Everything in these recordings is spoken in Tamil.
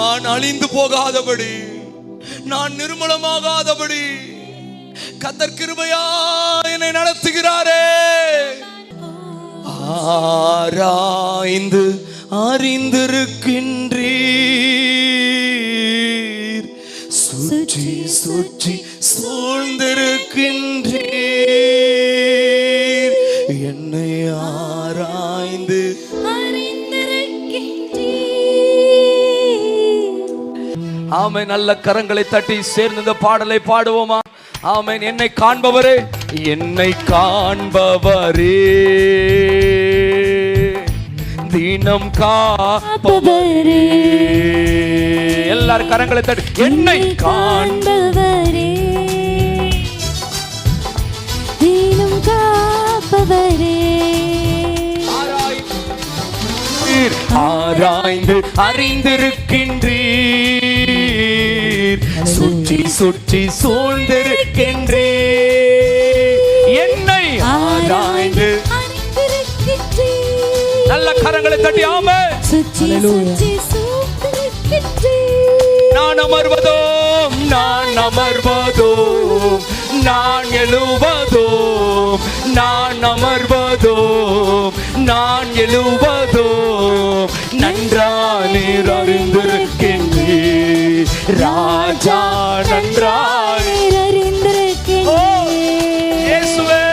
நான் அழிந்து போகாதபடி, நான் நிர்மூலமாகாதபடி கர்த்தர் கிருபையா என்னை நடத்துகிறாரே. ஆராய்ந்து அறிந்திருக்கின்றீர், சுற்றி சுற்றி சூழ்ந்திருக்கின்றீர், என்னை ஆராய்ந்து ஆமென். நல்ல கரங்களை தட்டி சேர்ந்து இந்த பாடலை பாடுவோமா? ஆமென். என்னை காண்பவரே, என்னை காண்பவரே, தினம் காப்பவரே. எல்லாரும் கரங்களை தட்டி என்னை காண்பவரே, தினம் காப்பவரே. ஆராய்ந்து அறிந்திருக்கின்றீர், சுற்றி சுற்றி சூழ்ந்திருக்கின்றீர், என்னை ஆராய்ந்து அறிந்திருக்கின்றீர். நல்ல கரங்களை தட்டி ஆமென். சுற்றி சுற்றி சூழ்ந்திருக்கின்றீர். நான் அமர்வதோம், நான் அமர்வதோம், நான் எழுவதோம், நான் அமர்வதோம், நான் எழுவதோம், நன்றாய் நீர் அறிந்திருக்கின்றீர் ராஜா, நன்றாய் நீர் அறிந்திருக்கின்றீர். இயேசுவே,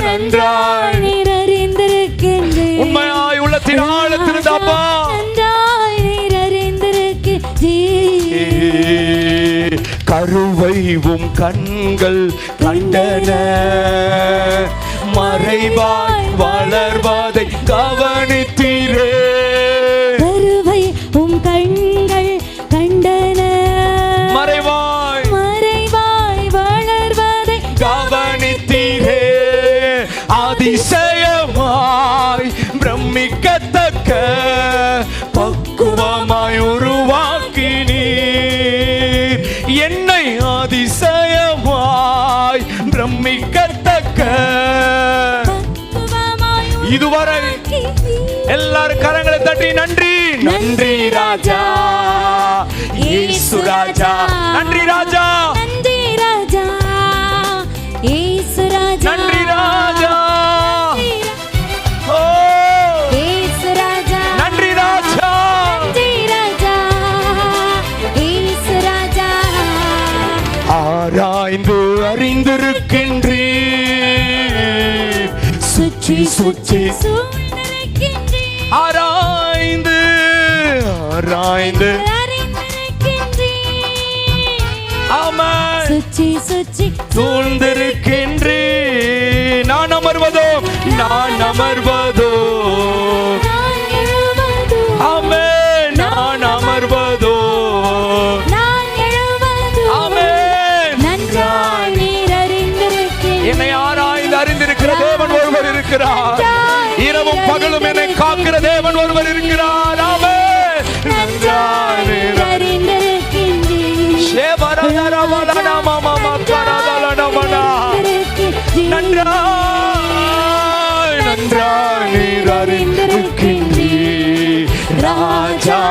நன்றாய் நீர் அறிந்திருக்கின்றீர். உண்மையாய் உள்ளத்தின் ஆழத்திலிருந்து அப்பா நன்றாய் நீர் அறிந்திருக்கின்றீர். கருவைவும் கண்கள் கண்டன, மறைவாய் வளர்வதை கவனித்தீரே. கருவை உம் கண்கள் கண்டன, மறைவாய் மறைவாய் வளர்வதை கவனித்தீரே. அதிசயமாய் பிரமிக்கத்தக்க பக்குவமாய் உருவாக்கினீர், என்னை அதிசயமாய் பிரமிக்கத்தக்க. இதுவரை எல்லாரும் கரங்களை தட்டி நன்றி நன்றி ராஜா, இயேசு ராஜா, நன்றி ராஜா, நன்றி ராஜா, இயேசு ராஜா, நன்றி ராஜா, ஓ இயேசு ராஜா, நன்றி ராஜா, நன்றி ராஜா, இயேசு ராஜா. ஆராய்ந்து அறிந்திருக்கின்றீர், சுற்றி சுற்றி சூழ்ந்திருக்கின்றீர். ஆராய்ந்து ஆராய்ந்து அறிந்திருக்கின்றீர். ஆமென். சுற்றி சுற்றி சூழ்ந்திருக்கின்றீர். நான் அமர்வதோ, நான் அமர்வதோ, நான் எழுவதோ, ஆமென். நான் அமர்வதோ, நான் எழுவதோ, ஆமென். நன்றாய் நீர் அறிந்திருக்கின்றீர். என்னை ஆராய்ந்து அறிந்திருக்கிற தேவன் ஒருவர் இருக்கிறார். இரவும் பகலும் என்னை காக்கிற தேவன் ஒருவர் இருக்கிறார். ஆமென். நன்றாய் நீர் அறிந்திருக்கின்றீர். நன்றாய் நன்றாய் நீர் அறிந்திருக்கின்றீர் ராஜா,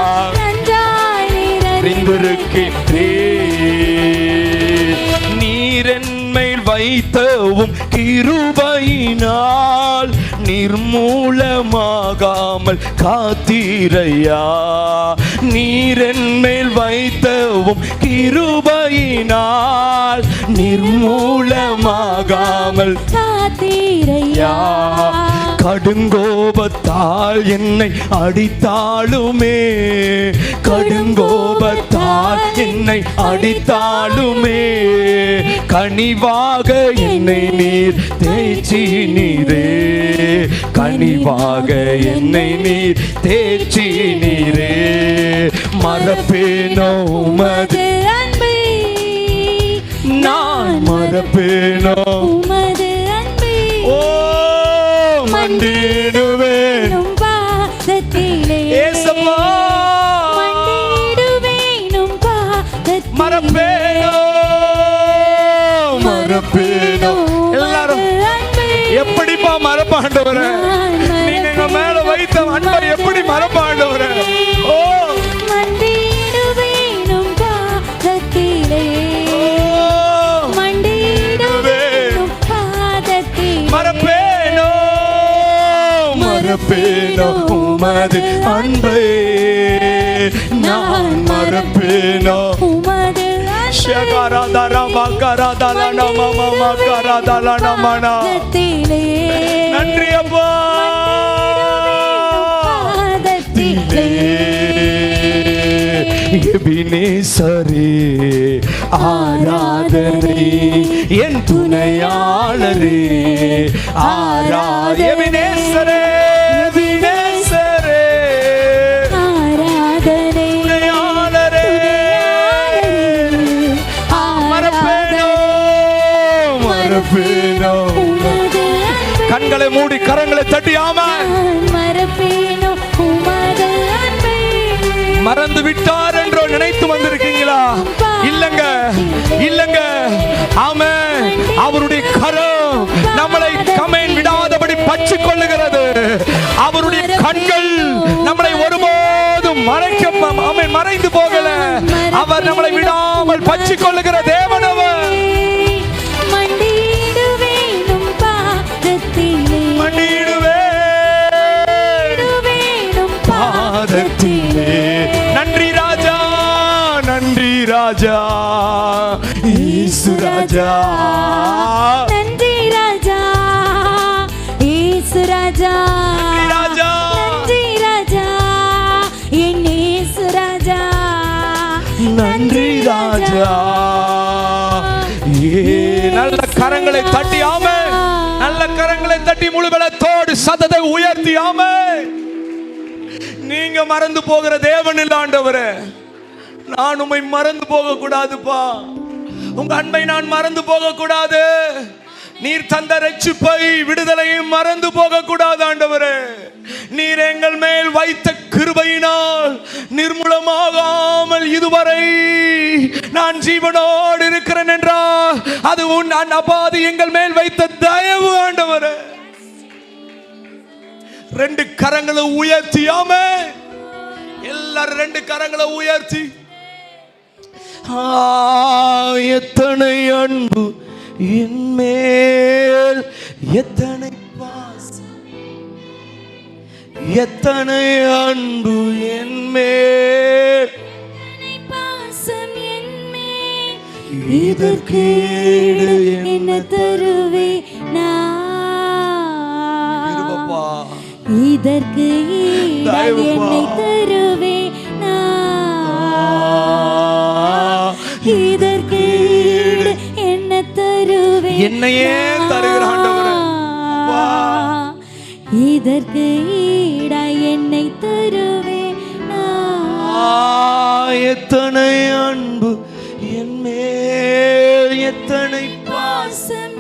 நன்றாய் நீர் அறிந்திருக்கின்றீர். நீர் என்மேல் வைத்தவும் கிருபையினால் நிர்மூலமாகாமல் காத்தீரையா. நீர் என்மேல் வைத்தவும் கிருபையினால் நிர்மூலமாகாமல் காத்தீரையா. கடுங்கோபத்தால் என்னை அடித்தாலுமே, கடுங்கோபத்தால் என்னை அடித்தாலுமே, கனிவாக என்னை நீர் தேற்றினீரே, கனிவாக என்னை நீர் தேற்றினீரே. மறப்பேனோ உமது அன்பை, நான் மறப்பேனோ உமது அன்பை, ஓ மண்டிடுவேன் உம் பாதத்திலே, ஏசப்பா, மண்டிடுவேன் உம் பாதத்திலே. மறப்பேனோ மறப்பேனோ. எல்லாரும் எப்படிப்பா மறப்பாண்டவரே, நீங்க எங்க மேல வைத்த அன்பை எப்படி மறப்பாண்டவரே. ஓ மண்டிடுவேன் உமது அன்பை நான் மறப்பேனோ. உமது பாதத்திலே நன்றி அப்பா. எபினேசரே ஆராதனை என் துணையாளரே ஆராதனை. எபினேசரே எபினேசரே ஆராதனை துணையாளரே மறப்பேனோ மறப்பேனோ. உமது கண்களை மூடி கரங்களை தட்டி ஆமென். மறப்பேனோ உமது அன்பை. மறந்து விட்டார் என்றோ நினைத்து வந்திருக்கீங்களா? இல்லங்க இல்லங்க. ஆமென். அவருடைய கரம் நம்மளை கமேன் விடாதபடி பற்றி கொள்ளுகிறது. அவருடைய கண்கள் நம்மளை ஒருபோதும் மறைந்து போகல. அவர் நம்மளை விடாமல் பற்றி கொள்ளுகிற தேவன் அவர். மண்டிடுவேனும் பாதத்திலே மண்டிடுவேனும் பாதத்திலே. நன்றி ராஜா நன்றி ராஜா இயேசு ராஜா. நன்றி ராஜா இயேசு ராஜா. நன்றி ராஜா என் இயேசு ராஜா. நன்றி ராஜா. நல்ல கரங்களை தட்டி ஆமென். நல்ல கரங்களை தட்டி முழு பலத்தோடு சத்தத்தை உயர்த்தி ஆமென். நீங்க மறந்து போகிற தேவன் இல்ல ஆண்டவரே. நான் உம்மை மறந்து போக கூடாதுப்பா. உங்க அன்பை நான் மறந்து போக கூடாது. நீர் தந்த ரட்சிப்பை விடுதலையை மறந்து போக கூடாது ஆண்டவரே. நீர் எங்கள் மேல் வைத்த கிருபையினால் நிர்மூலமாகாமல் இதுவரை நான் ஜீவனோடு இருக்கிறேன் என்றால் அது உன் அபாதி எங்கள் மேல் வைத்த தயவு ஆண்டவரே. ரெண்டு கரங்களை உயர்த்தியாமே எல்லாரும் ரெண்டு கரங்களை உயர்த்தி எத்தனை அன்பு என் மேல், எத்தனை பாசம், எத்தனை அன்பு என் மேல், பாசம் என் மேல். இதற்கு ஈடு என்ன தருவே நான். இதற்கு ஈடு என்னை தருவே நான். இதற்கு ஈடு என்ன தருவே என்னையே தருகிற ஆண்டவரே. இதற்கு ஈடா என்னை தருவே நான். எத்தனை அன்பு என் மேல், எத்தனை பாசம்